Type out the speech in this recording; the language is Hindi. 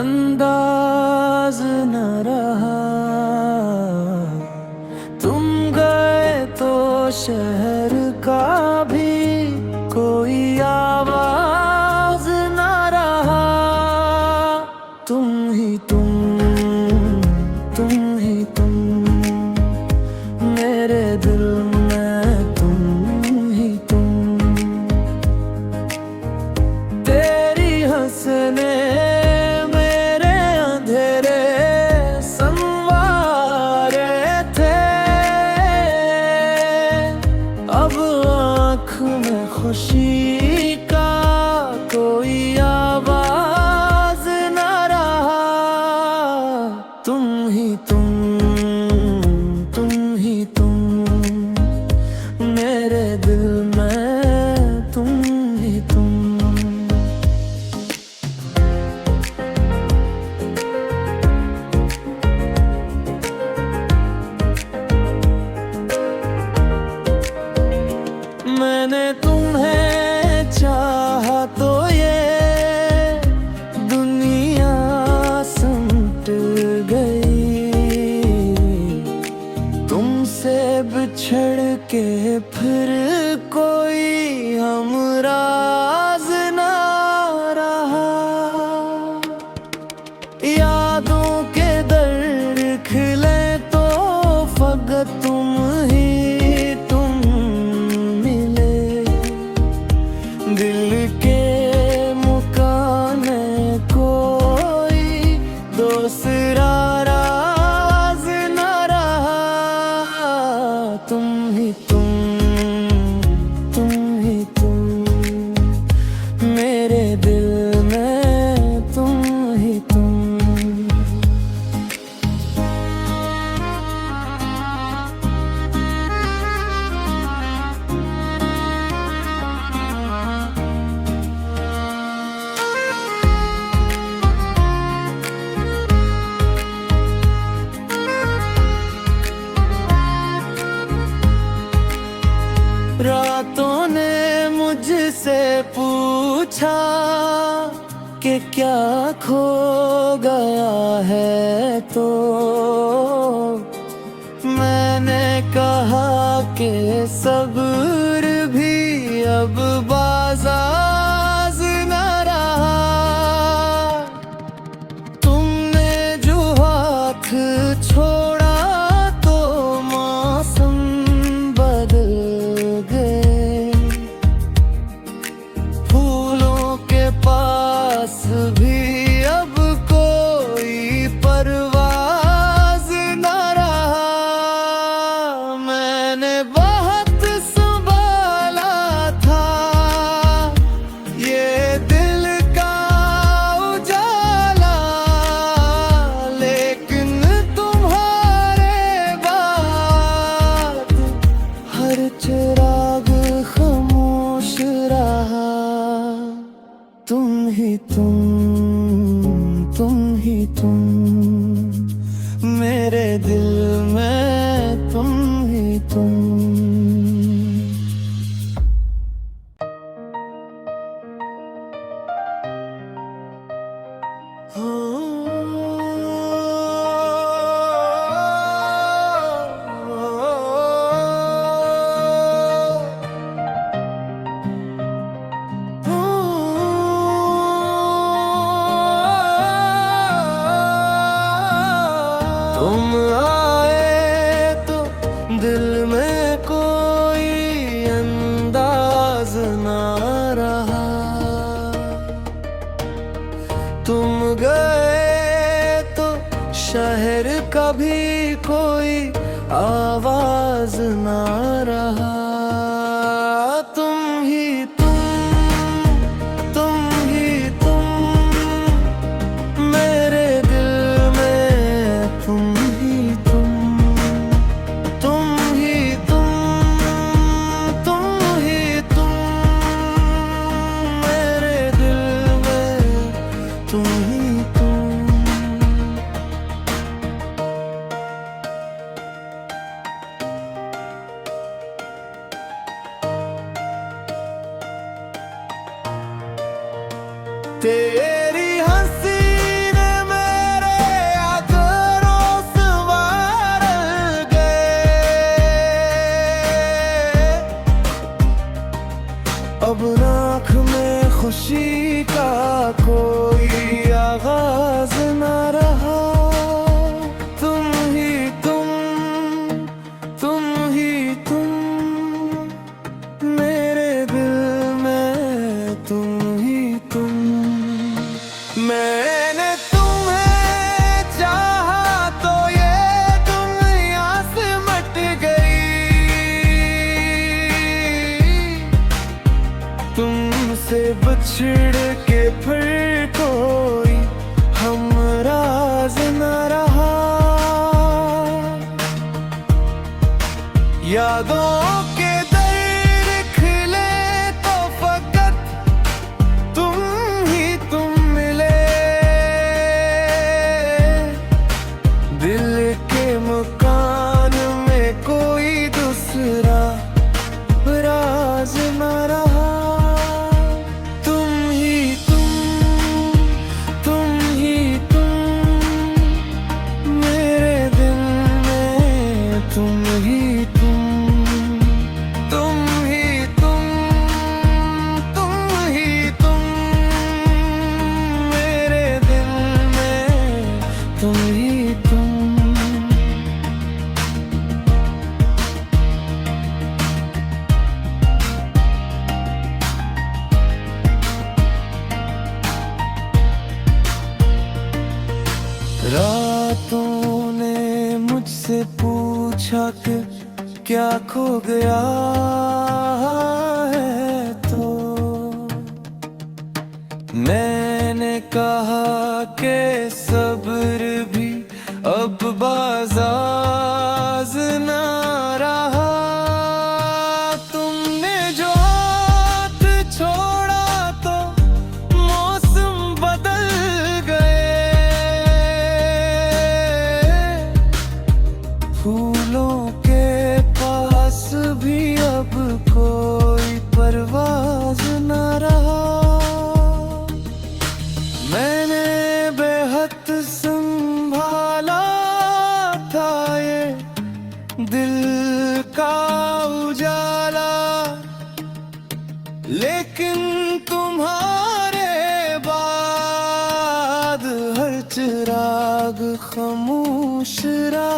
अंदाज न रहा। तुम गए तो शहर का भी कोई आवाज न रहा। तुम ही तुम, तुम ही तुम, मेरे दिल में तुम ही तुम। तेरी हंसने मेरे अंधेरे संवारे थे। अब आँख में खुशी का कोई आवाज न रहा। तुम ही तुम, तुम ही तुम, मेरे दिल में तुम ही तुम। मैंने तुम्हें चाहा तो ये दुनिया समट गई। तुमसे बिछड़ के फिर कोई हमराज ना रहा। यादों के दर खिले तो फकत तुम ही तुम मिले। दिल के मुकाने कोई दूसरा राज न रहा। तुम ही तुम, तुम ही तुम, मेरे दिल में तुम ही तुम। रातों ने मुझसे पूछा कि क्या खो गया है तो। मैंने कहा कि सब्र भी अब बाज़ाज़ न रहा। तुमने जो हाथ छोड़ा तो मौसम बदल गए। फूलों के पास भी अब कोई परवाज न रहा। मैंने बहुत संभाला था ये दिल का उजाला। लेकिन तुम्हारे बाद हर चिराग खामोश रहा। तुम ही तुम, तुम ही तुम, मेरे दिल में तुम ही तुम। तुम आए तो दिल में कोई अंदाज ना रहा। तुम गए तो शहर का भी कोई आवाज ना रहा। तुम ही तुम, तुम ही तुम, मेरे दिल में तुम ही तुम। तुम ही तुम, तुम ही तुम, मेरे दिल में तुम ही तुम। तेरी हंसी ने बिछड़ के फिर कोई हमराज न रहा। यादों के दर खिले तो फकत तुम मिले। दिल के मकान में कोई दूसरा राज न रहा। तुम ही तुम मेरे दिल में। तुम ही तुम मेरे दिल में। तुम ही तुम। रातों ने मुझसे पूछा कि क्या खो गया है, तो मैंने कहा कि सब्र भी अब बाज़ाज़ ना रहा। तुमने जो हाथ छोड़ा तो मौसम बदल गए। फूलों के पास भी अब कोई परवाज़ न रहा। मैंने बेहद संभाला था ये दिल का उजाला, लेकिन तुम्हारे बाद हर चिराग खामोश रहा।